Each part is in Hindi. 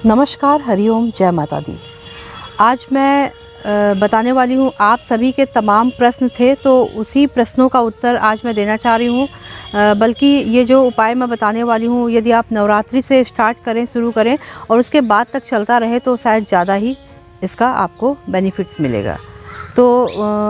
नमस्कार, हरिओम, जय माता दी। आज मैं बताने वाली हूँ, आप सभी के तमाम प्रश्न थे तो उसी प्रश्नों का उत्तर आज मैं देना चाह रही हूँ। बल्कि ये जो उपाय मैं बताने वाली हूँ, यदि आप नवरात्रि से स्टार्ट करें, शुरू करें और उसके बाद तक चलता रहे तो शायद ज़्यादा ही इसका आपको बेनिफिट्स मिलेगा। तो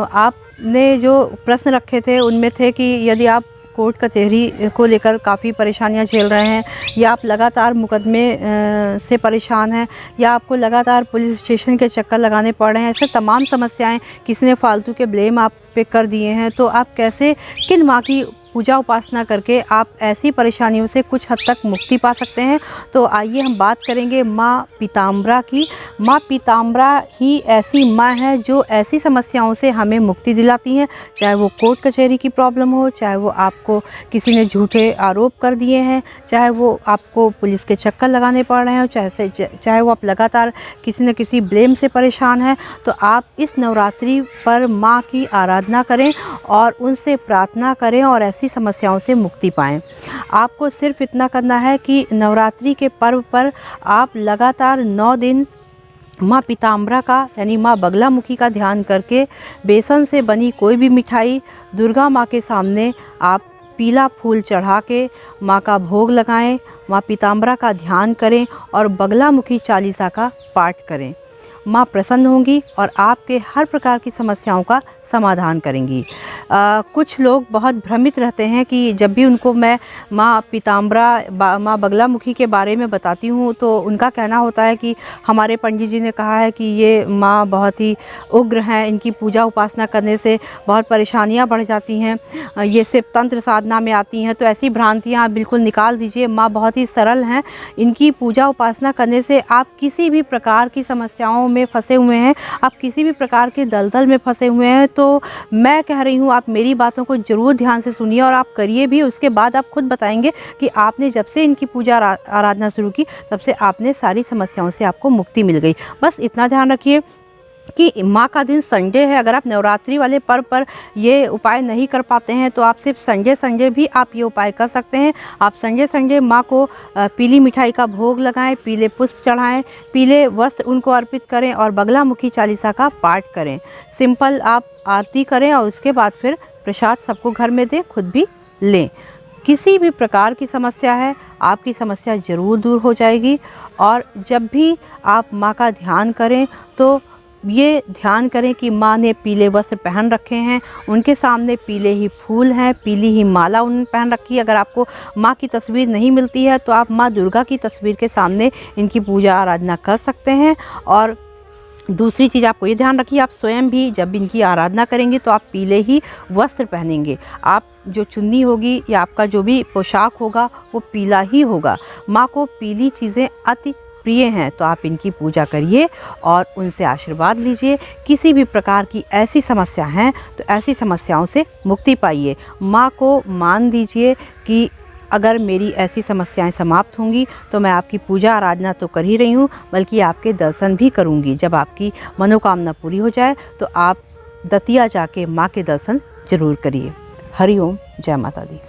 आपने जो प्रश्न रखे थे उनमें थे कि यदि आप कोर्ट कचहरी को लेकर काफ़ी परेशानियां झेल रहे हैं, या आप लगातार मुकदमे से परेशान हैं, या आपको लगातार पुलिस स्टेशन के चक्कर लगाने पड़ रहे हैं, ऐसे तमाम समस्याएं, किसी ने फालतू के ब्लेम आप पे कर दिए हैं, तो आप कैसे, किन माँ की पूजा उपासना करके आप ऐसी परेशानियों से कुछ हद तक मुक्ति पा सकते हैं। तो आइए हम बात करेंगे माँ पीताम्बरा की। माँ पीताम्बरा ही ऐसी माँ है जो ऐसी समस्याओं से हमें मुक्ति दिलाती हैं, चाहे वो कोर्ट कचहरी की प्रॉब्लम हो, चाहे वो आपको किसी ने झूठे आरोप कर दिए हैं, चाहे वो आपको पुलिस के चक्कर लगाने पड़ रहे हैं, चाहे वो आप लगातार किसी न किसी ब्लेम से परेशान हैं। तो आप इस नवरात्रि पर माँ की आराधना करें और उनसे प्रार्थना करें और ऐसी समस्याओं से मुक्ति पाएं। आपको सिर्फ इतना करना है कि नवरात्रि के पर्व पर आप लगातार 9 दिन माँ पीताम्बरा का यानी माँ बगलामुखी का ध्यान करके बेसन से बनी कोई भी मिठाई दुर्गा माँ के सामने आप पीला फूल चढ़ा के माँ का भोग लगाएं, माँ पीताम्बरा का ध्यान करें और बगलामुखी चालीसा का पाठ करें। माँ प्रसन्न होंगी और आपके हर प्रकार की समस्याओं का समाधान करेंगी। कुछ लोग बहुत भ्रमित रहते हैं कि जब भी उनको मैं माँ पीताम्बरा, माँ बगलामुखी के बारे में बताती हूँ तो उनका कहना होता है कि हमारे पंडित जी ने कहा है कि ये माँ बहुत ही उग्र हैं, इनकी पूजा उपासना करने से बहुत परेशानियाँ बढ़ जाती हैं, ये सिर्फ तंत्र साधना में आती हैं। तो ऐसी भ्रांतियाँ आप बिल्कुल निकाल दीजिए। माँ बहुत ही सरल हैं, इनकी पूजा उपासना करने से आप किसी भी प्रकार की समस्याओं में फंसे हुए हैं, आप किसी भी प्रकार के दलदल में फंसे हुए हैं, तो मैं कह रही हूँ आप मेरी बातों को ज़रूर ध्यान से सुनिए और आप करिए भी। उसके बाद आप खुद बताएंगे कि आपने जब से इनकी पूजा आराधना शुरू की तब से आपने सारी समस्याओं से आपको मुक्ति मिल गई। बस इतना ध्यान रखिए कि माँ का दिन संडे है। अगर आप नवरात्रि वाले पर्व पर ये उपाय नहीं कर पाते हैं तो आप सिर्फ संडे भी आप ये उपाय कर सकते हैं। आप संडे माँ को पीली मिठाई का भोग लगाएं, पीले पुष्प चढ़ाएं, पीले वस्त्र उनको अर्पित करें और बगलामुखी चालीसा का पाठ करें। सिंपल आप आरती करें और उसके बाद फिर प्रसाद सबको घर में दें, खुद भी लें। किसी भी प्रकार की समस्या है, आपकी समस्या ज़रूर दूर हो जाएगी। और जब भी आप माँ का ध्यान करें तो ये ध्यान करें कि माँ ने पीले वस्त्र पहन रखे हैं, उनके सामने पीले ही फूल हैं, पीली ही माला उन्होंने पहन रखी है। अगर आपको माँ की तस्वीर नहीं मिलती है तो आप माँ दुर्गा की तस्वीर के सामने इनकी पूजा आराधना कर सकते हैं। और दूसरी चीज़ आपको ये ध्यान रखिए, आप स्वयं भी जब इनकी आराधना करेंगे तो आप पीले ही वस्त्र पहनेंगे। आप जो चुन्नी होगी या आपका जो भी पोशाक होगा वो पीला ही होगा। माँ को पीली चीज़ें अति प्रिय हैं, तो आप इनकी पूजा करिए और उनसे आशीर्वाद लीजिए। किसी भी प्रकार की ऐसी समस्या हैं तो ऐसी समस्याओं से मुक्ति पाइए। माँ को मान दीजिए कि अगर मेरी ऐसी समस्याएं समाप्त होंगी तो मैं आपकी पूजा आराधना तो कर ही रही हूँ, बल्कि आपके दर्शन भी करूँगी। जब आपकी मनोकामना पूरी हो जाए तो आप दतिया जाके माँ के दर्शन जरूर करिए। हरिओम, जय माता दी।